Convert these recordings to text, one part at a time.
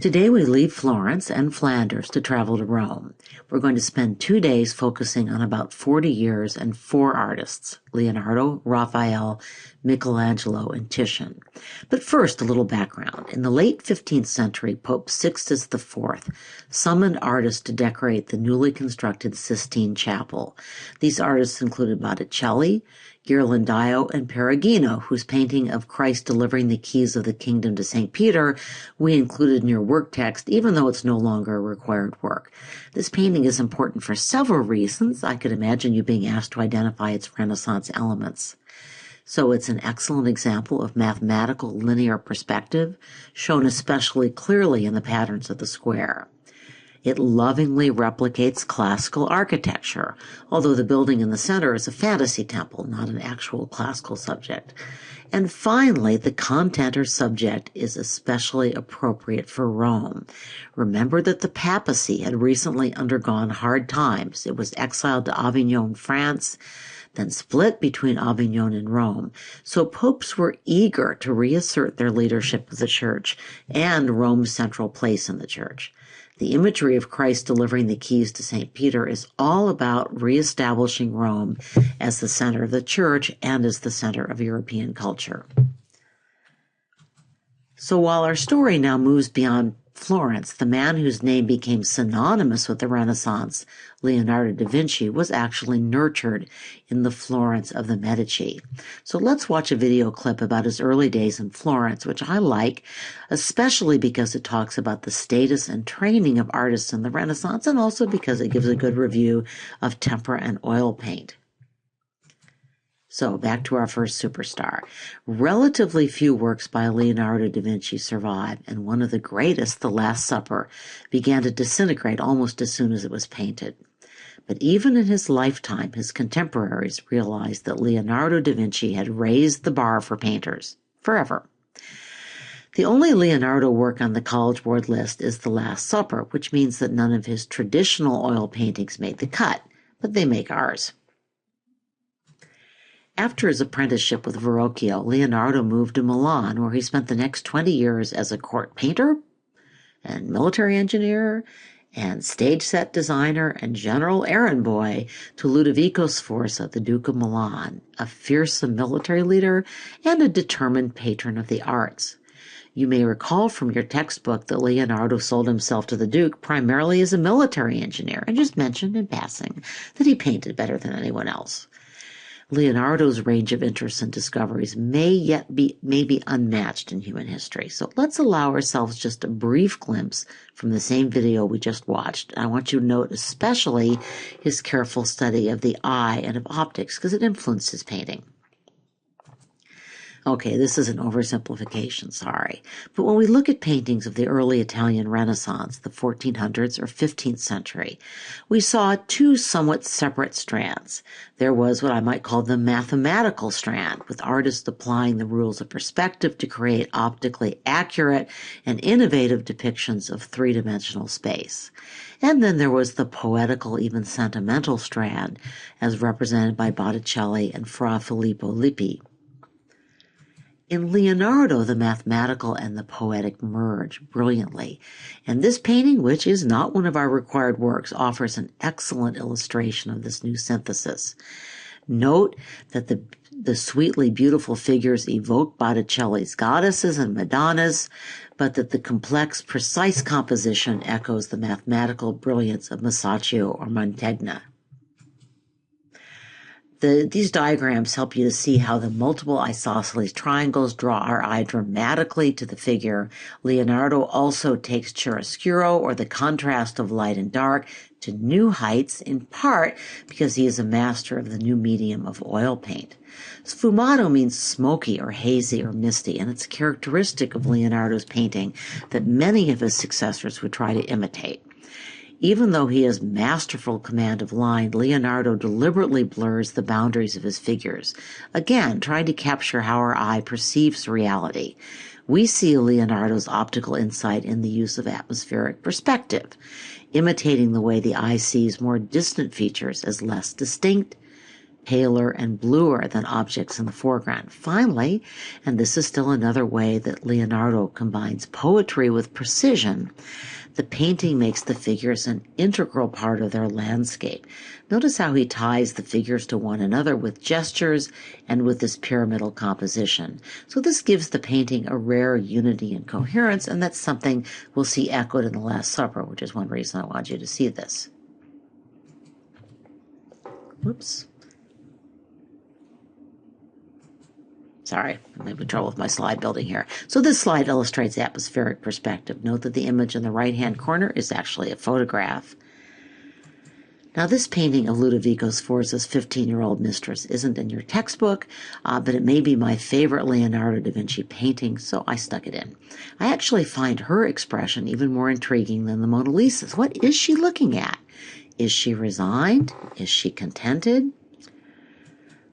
Today we leave Florence and Flanders to travel to Rome. We're going to spend 2 days focusing on about 40 years and 4 artists, Leonardo, Raphael, Michelangelo, and Titian. But first, a little background. In the late 15th century, Pope Sixtus IV summoned artists to decorate the newly constructed Sistine Chapel. These artists included Botticelli, Ghirlandaio, and Perugino, whose painting of Christ delivering the keys of the kingdom to St. Peter we included in your work text, even though it's no longer a required work. This painting is important for several reasons. I could imagine you being asked to identify its Renaissance elements. So it's an excellent example of mathematical linear perspective, shown especially clearly in the patterns of the square. It lovingly replicates classical architecture, although the building in the center is a fantasy temple, not an actual classical subject. And finally, the content or subject is especially appropriate for Rome. Remember that the papacy had recently undergone hard times. It was exiled to Avignon, France, then split between Avignon and Rome. So popes were eager to reassert their leadership of the church and Rome's central place in the church. The imagery of Christ delivering the keys to St. Peter is all about reestablishing Rome as the center of the church and as the center of European culture. So while our story now moves beyond Florence, the man whose name became synonymous with the Renaissance, Leonardo da Vinci, was actually nurtured in the Florence of the Medici. So let's watch a video clip about his early days in Florence, which I like, especially because it talks about the status and training of artists in the Renaissance, and also because it gives a good review of tempera and oil paint. So back to our first superstar. Relatively few works by Leonardo da Vinci survive, and one of the greatest, The Last Supper, began to disintegrate almost as soon as it was painted. But even in his lifetime, his contemporaries realized that Leonardo da Vinci had raised the bar for painters, forever. The only Leonardo work on the College Board list is The Last Supper, which means that none of his traditional oil paintings made the cut, but they make ours. After his apprenticeship with Verrocchio, Leonardo moved to Milan, where he spent the next 20 years as a court painter and military engineer and stage set designer and general errand boy to Ludovico Sforza, the Duke of Milan, a fearsome military leader and a determined patron of the arts. You may recall from your textbook that Leonardo sold himself to the Duke primarily as a military engineer, and just mentioned in passing that he painted better than anyone else. Leonardo's range of interests and discoveries may be unmatched in human history. So let's allow ourselves just a brief glimpse from the same video we just watched. I want you to note especially his careful study of the eye and of optics, because it influenced his painting. Okay, this is an oversimplification, sorry. But when we look at paintings of the early Italian Renaissance, the 1400s or 15th century, we saw 2 somewhat separate strands. There was what I might call the mathematical strand, with artists applying the rules of perspective to create optically accurate and innovative depictions of 3-dimensional space. And then there was the poetical, even sentimental strand, as represented by Botticelli and Fra Filippo Lippi. In Leonardo, the mathematical and the poetic merge brilliantly, and this painting, which is not one of our required works, offers an excellent illustration of this new synthesis. Note that the sweetly beautiful figures evoke Botticelli's goddesses and Madonnas, but that the complex, precise composition echoes the mathematical brilliance of Masaccio or Mantegna. These diagrams help you to see how the multiple isosceles triangles draw our eye dramatically to the figure. Leonardo also takes chiaroscuro, or the contrast of light and dark, to new heights, in part because he is a master of the new medium of oil paint. Sfumato means smoky or hazy or misty, and it's characteristic of Leonardo's painting that many of his successors would try to imitate. Even though he has masterful command of line, Leonardo deliberately blurs the boundaries of his figures, again trying to capture how our eye perceives reality. We see Leonardo's optical insight in the use of atmospheric perspective, imitating the way the eye sees more distant features as less distinct, paler and bluer than objects in the foreground. Finally, and this is still another way that Leonardo combines poetry with precision, the painting makes the figures an integral part of their landscape. Notice how he ties the figures to one another with gestures and with this pyramidal composition. So this gives the painting a rare unity and coherence, and that's something we'll see echoed in the Last Supper, which is one reason I want you to see this. Whoops. Sorry, I'm having trouble with my slide building here. So this slide illustrates atmospheric perspective. Note that the image in the right-hand corner is actually a photograph. Now, this painting of Ludovico Sforza's 15-year-old Mistress isn't in your textbook, but it may be my favorite Leonardo da Vinci painting, so I stuck it in. I actually find her expression even more intriguing than the Mona Lisa's. What is she looking at? Is she resigned? Is she contented?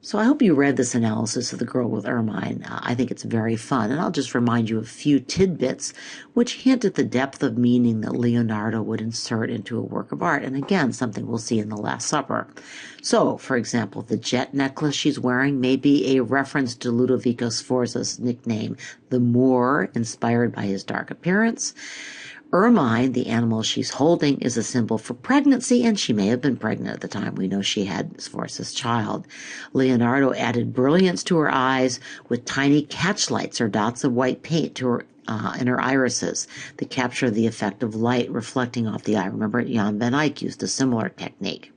So I hope you read this analysis of The Girl with Ermine. I think it's very fun, and I'll just remind you of a few tidbits which hint at the depth of meaning that Leonardo would insert into a work of art, and again, something we'll see in The Last Supper. So, for example, the jet necklace she's wearing may be a reference to Ludovico Sforza's nickname, the Moor, inspired by his dark appearance. Ermine, the animal she's holding, is a symbol for pregnancy, and she may have been pregnant at the time. We know she had Sforza's child. Leonardo added brilliance to her eyes with tiny catchlights or dots of white paint to her in her irises to capture the effect of light reflecting off the eye. Remember, Jan van Eyck used a similar technique.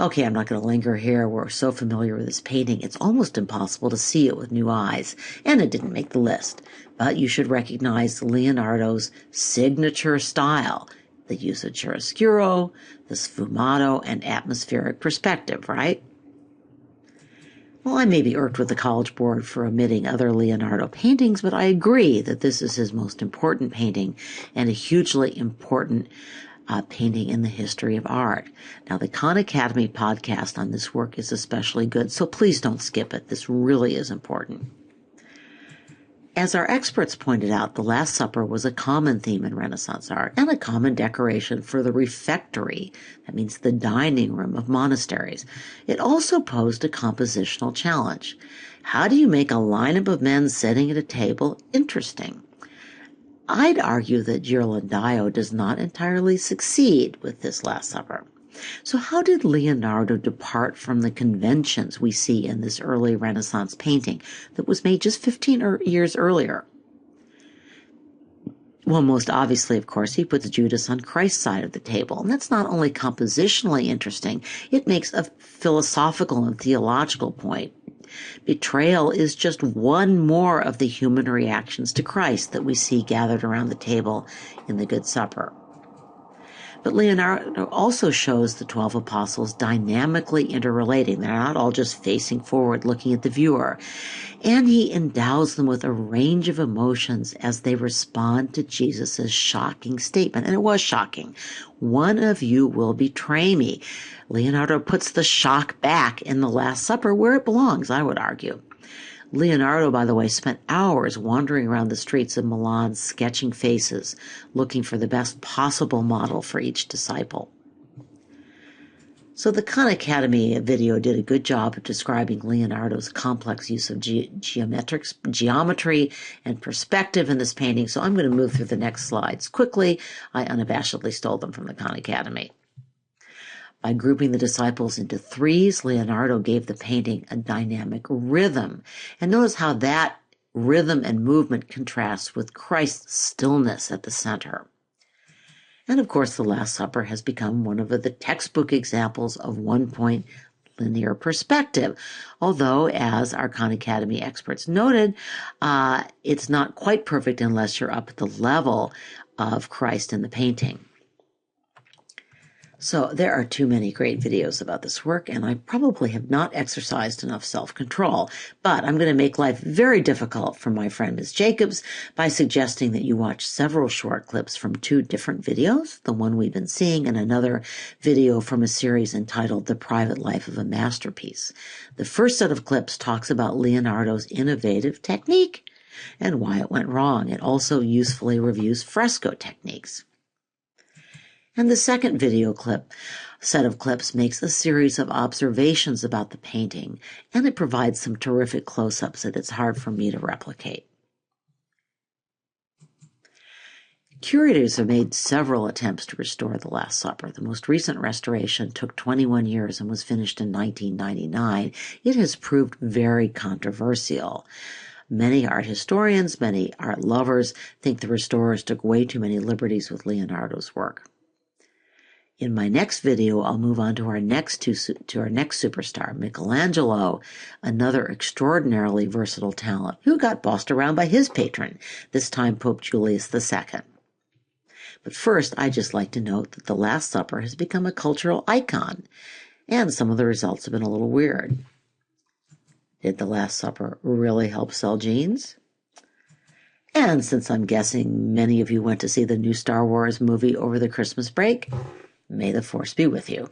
Okay, I'm not going to linger here. We're so familiar with this painting, it's almost impossible to see it with new eyes, and it didn't make the list. But you should recognize Leonardo's signature style, the use of chiaroscuro, the sfumato, and atmospheric perspective, right? Well, I may be irked with the College Board for omitting other Leonardo paintings, but I agree that this is his most important painting and a hugely important painting in the history of art. Now, the Khan Academy podcast on this work is especially good, so please don't skip it. This really is important. As our experts pointed out, the Last Supper was a common theme in Renaissance art and a common decoration for the refectory, that means the dining room of monasteries. It also posed a compositional challenge. How do you make a lineup of men sitting at a table interesting? I'd argue that Ghirlandaio does not entirely succeed with this Last Supper. So how did Leonardo depart from the conventions we see in this early Renaissance painting that was made just 15 years earlier? Well, most obviously, of course, he puts Judas on Christ's side of the table. And that's not only compositionally interesting, it makes a philosophical and theological point. Betrayal is just one more of the human reactions to Christ that we see gathered around the table in the Good Supper. But Leonardo also shows the 12 apostles dynamically interrelating. They're not all just facing forward looking at the viewer. And he endows them with a range of emotions as they respond to Jesus' shocking statement. And it was shocking. One of you will betray me. Leonardo puts the shock back in the Last Supper where it belongs, I would argue. Leonardo, by the way, spent hours wandering around the streets of Milan, sketching faces, looking for the best possible model for each disciple. So the Khan Academy video did a good job of describing Leonardo's complex use of geometry and perspective in this painting, so I'm going to move through the next slides quickly. I unabashedly stole them from the Khan Academy. By grouping the disciples into threes, Leonardo gave the painting a dynamic rhythm. And notice how that rhythm and movement contrasts with Christ's stillness at the center. And of course, the Last Supper has become one of the textbook examples of one-point linear perspective. Although, as our Khan Academy experts noted, it's not quite perfect unless you're up at the level of Christ in the painting. So there are too many great videos about this work, and I probably have not exercised enough self-control. But I'm going to make life very difficult for my friend Ms. Jacobs by suggesting that you watch several short clips from two different videos, the one we've been seeing and another video from a series entitled The Private Life of a Masterpiece. The first set of clips talks about Leonardo's innovative technique and why it went wrong. It also usefully reviews fresco techniques. And the second set of clips makes a series of observations about the painting, and it provides some terrific close-ups that it's hard for me to replicate. Curators have made several attempts to restore The Last Supper. The most recent restoration took 21 years and was finished in 1999. It has proved very controversial. Many art historians, many art lovers think the restorers took way too many liberties with Leonardo's work. In my next video, I'll move on to our next superstar, Michelangelo, another extraordinarily versatile talent who got bossed around by his patron, this time Pope Julius II. But first, I'd just like to note that The Last Supper has become a cultural icon, and some of the results have been a little weird. Did The Last Supper really help sell jeans? And since I'm guessing many of you went to see the new Star Wars movie over the Christmas break, may the Force be with you.